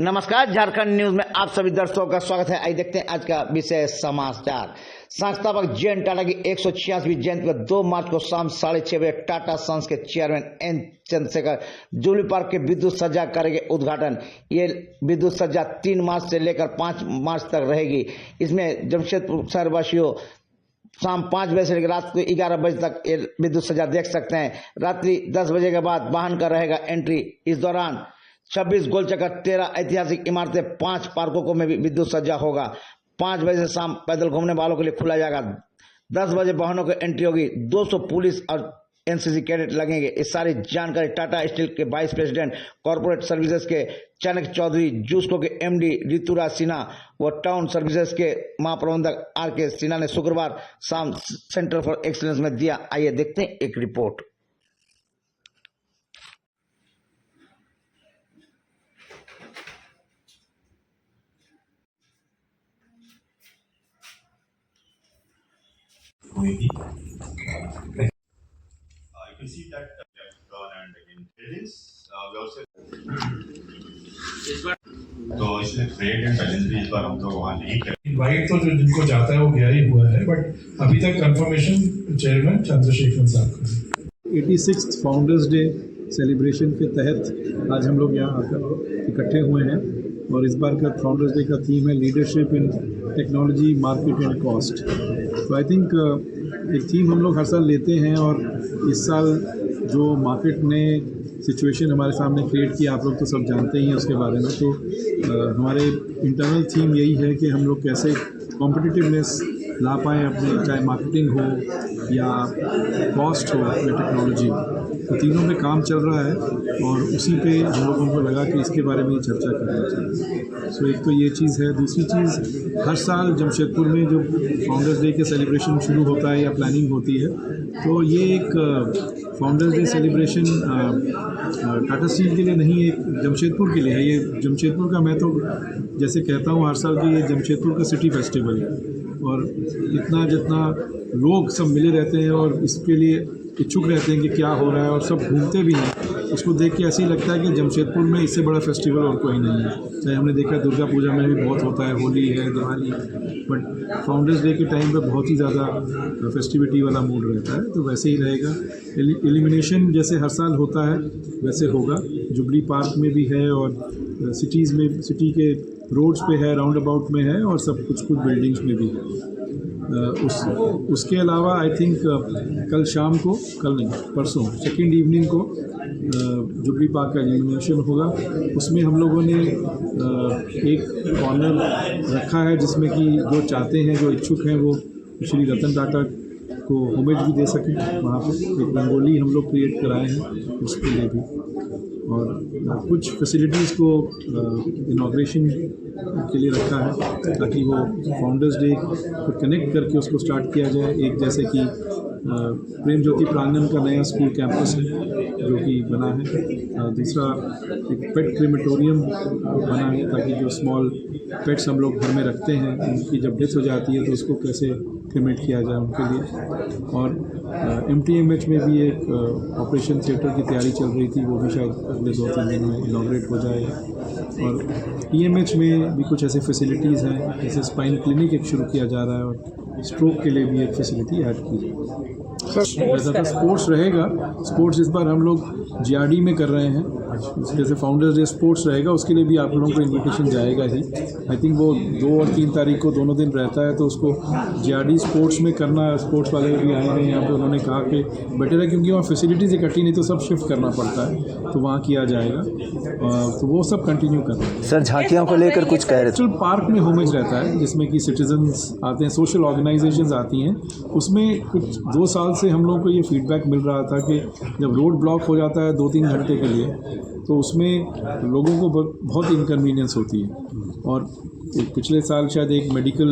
नमस्कार, झारखंड न्यूज में आप सभी दर्शकों का स्वागत है। आइए देखते हैं आज का विशेष समाचार। संस्थापक जे.एन. टाटा की 186वीं जयंती पर 2 मार्च को शाम 6:30 बजे टाटा सन्स के चेयरमैन एन. चंद्रशेखर जुबली पार्क के विद्युत सज्जा करेंगे उद्घाटन। ये विद्युत सज्जा 3 मार्च से लेकर 5 मार्च तक रहेगी। इसमें जमशेदपुर शहरवासियों शाम 5 बजे से लेकर रात को 11 बजे तक ये विद्युत सज्जा देख सकते हैं। रात्रि 10 बजे के बाद वाहन का रहेगा एंट्री। इस दौरान 26 गोल चक्कर, 13 ऐतिहासिक इमारतें, 5 पार्कों में भी विद्युत सज्जा होगा। 5 बजे से शाम पैदल घूमने वालों के लिए खुला जाएगा। 10 बजे वाहनों की एंट्री होगी। 200 पुलिस और एनसीसी कैडेट लगेंगे। इस सारी जानकारी टाटा स्टील के वाइस प्रेसिडेंट कॉर्पोरेट सर्विसेज के चाणक्य चौधरी, जूस्को के एमडी ऋतुराज सिन्हा व टाउन सर्विसेज के महाप्रबंधक आर.के. सिन्हा ने शुक्रवार शाम सेंटर फॉर एक्सीलेंस में दिया। आइए देखते हैं एक report. You can see that left turn and intelligence. We also तो इसलिए ट्रेड एंड पैसेंजर इस बार हम तो वहाँ नहीं करें। इनवाइट तो जो जिनको जाता है वो गया ही हुआ है, बट अभी तक कंफर्मेशन चेयरमैन चंद्रशेखर साहब का। 86th फाउंडर्स डे सेलिब्रेशन के तहत आज हम लोग यहाँ आकर इकट्ठे हुए हैं और इस बार का फाउंडर्स डे का थीम है leadership in technology, market and cost. तो आई थिंक एक थीम हम लोग हर साल लेते हैं और इस साल जो मार्केट ने सिचुएशन हमारे सामने क्रिएट किया, आप लोग तो सब जानते ही हैं उसके बारे में। तो हमारे इंटरनल थीम यही है कि हम लोग कैसे कॉम्पिटिटिवनेस ला पाएँ अपने, चाहे मार्केटिंग हो या कॉस्ट हो या टेक्नोलॉजी हो। तो तीनों पे काम चल रहा है और उसी पे हम लोगों को लगा कि इसके बारे में चर्चा करना चाहिए। सो एक तो ये चीज़ है। दूसरी चीज़, हर साल जमशेदपुर में जो फाउंडर्स डे के सेलिब्रेशन शुरू होता है या प्लानिंग होती है, तो ये एक founders day celebration Tata steel के लिए नहीं, एक जमशेदपुर के लिए है। ये जमशेदपुर का, मैं तो जैसे कहता हूँ हर साल कि ये जमशेदपुर का सिटी फेस्टिवल है और जितना लोग सब मिले रहते हैं और इसके लिए इच्छुक रहते हैं कि क्या हो रहा है और सब घूमते भी हैं, उसको देख के ऐसे ही लगता है कि जमशेदपुर में इससे बड़ा फेस्टिवल और कोई नहीं है। चाहे हमने देखा दुर्गा पूजा में भी बहुत होता है, होली है, दिवाली, बट फाउंडर्स डे के टाइम पे बहुत ही ज़्यादा फेस्टिविटी वाला मूड रहता है। तो वैसे ही रहेगा। एलिमिनेशन जैसे हर साल होता है वैसे होगा। जुबली पार्क में भी है और सिटीज़ में, सिटी के रोड्स पे है, राउंड अबाउट में है और सब कुछ बिल्डिंग्स में भी है। उसके अलावा आई थिंक कल शाम को, कल नहीं परसों सेकेंड इवनिंग को जुबली पार्क का एलिमिनेशन होगा। उसमें हम लोगों ने एक कॉर्नर रखा है जिसमें कि जो चाहते हैं, जो इच्छुक हैं, वो श्री रतन टाटा को होमेज भी दे सकें। वहाँ पर एक रंगोली हम लोग क्रिएट कराए हैं उसके लिए भी, और कुछ फैसिलिटीज़ को इनॉग्रेशन के लिए रखा है ताकि वो फाउंडर्स डे को कनेक्ट करके उसको स्टार्ट किया जाए। एक जैसे कि प्रेम ज्योति प्रांगण का नया स्कूल कैंपस है जो कि बना है। दूसरा एक पेट क्रेमेटोरियम बना है ताकि जो स्मॉल पेट्स हम लोग घर में रखते हैं, उनकी जब डेथ हो जाती है तो उसको कैसे क्रेमेट किया जाए उनके लिए। और MTMH में भी एक ऑपरेशन थिएटर की तैयारी चल रही थी, वो भी शायद अगले 2-3 दिन में इनॉग्रेट हो जाए। और PMH में भी कुछ ऐसे फैसिलिटीज़ हैं, जैसे स्पाइन क्लिनिक एक शुरू किया जा रहा है और स्ट्रोक के लिए भी एक फैसिलिटी ऐड की जाए। स्पोर्ट्स रहेगा। स्पोर्ट्स इस बार हम लोग GRD में कर रहे हैं, जैसे फाउंडर्स डे स्पोर्ट्स रहेगा, उसके लिए भी आप लोगों को इन्विटेशन जाएगा ही। आई थिंक वो 2 और 3 तारीख को दोनों दिन रहता है, तो उसको GRD स्पोर्ट्स में करना। स्पोर्ट्स वाले भी आए हैं यहाँ पे, उन्होंने कहा कि बेटर है क्योंकि वहाँ फैसिलिटीज़ इकट्ठी नहीं तो सब शिफ्ट करना पड़ता है, तो वहाँ किया जाएगा। तो वो सब कंटिन्यू करना है। सर, झांकियों को लेकर कुछ कह रहे थे। पार्क में होमेज रहता है जिसमें कि सिटीजन्स आते हैं, सोशल ऑर्गेनाइजेशंस आती हैं। उसमें कुछ 2 साल से हम लोगों को ये फीडबैक मिल रहा था कि जब रोड ब्लॉक हो जाता है 2-3 घंटे के लिए, तो उसमें लोगों को बहुत इनकन्वीनियंस होती है। और पिछले साल शायद एक मेडिकल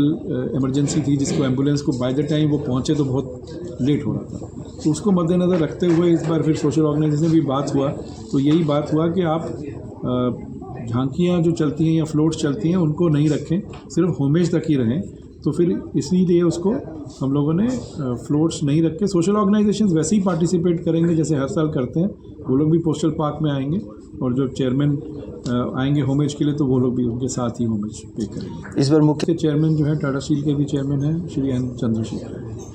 इमरजेंसी थी जिसको एम्बुलेंस को बाय द टाइम वो पहुंचे तो बहुत लेट हो रहा था। तो उसको मद्देनज़र रखते हुए इस बार फिर सोशल ऑर्गेनाइजेशन में भी बात हुआ, तो यही बात हुआ कि आप झांकियाँ जो चलती हैं या फ्लोट्स चलती हैं उनको नहीं रखें, सिर्फ होमेज तक ही रहें। तो फिर इसीलिए उसको हम लोगों ने फ्लोट्स नहीं रख के, सोशल ऑर्गेनाइजेशंस वैसे ही पार्टिसिपेट करेंगे जैसे हर साल करते हैं, वो लोग भी पोस्टल पार्क में आएंगे और जो चेयरमैन आएंगे होमेज के लिए तो वो लोग भी उनके साथ ही होमेज पे करेंगे। इस बार मुख्य चेयरमैन जो है टाटा स्टील के भी चेयरमैन हैं श्री एन चंद्रशेखर।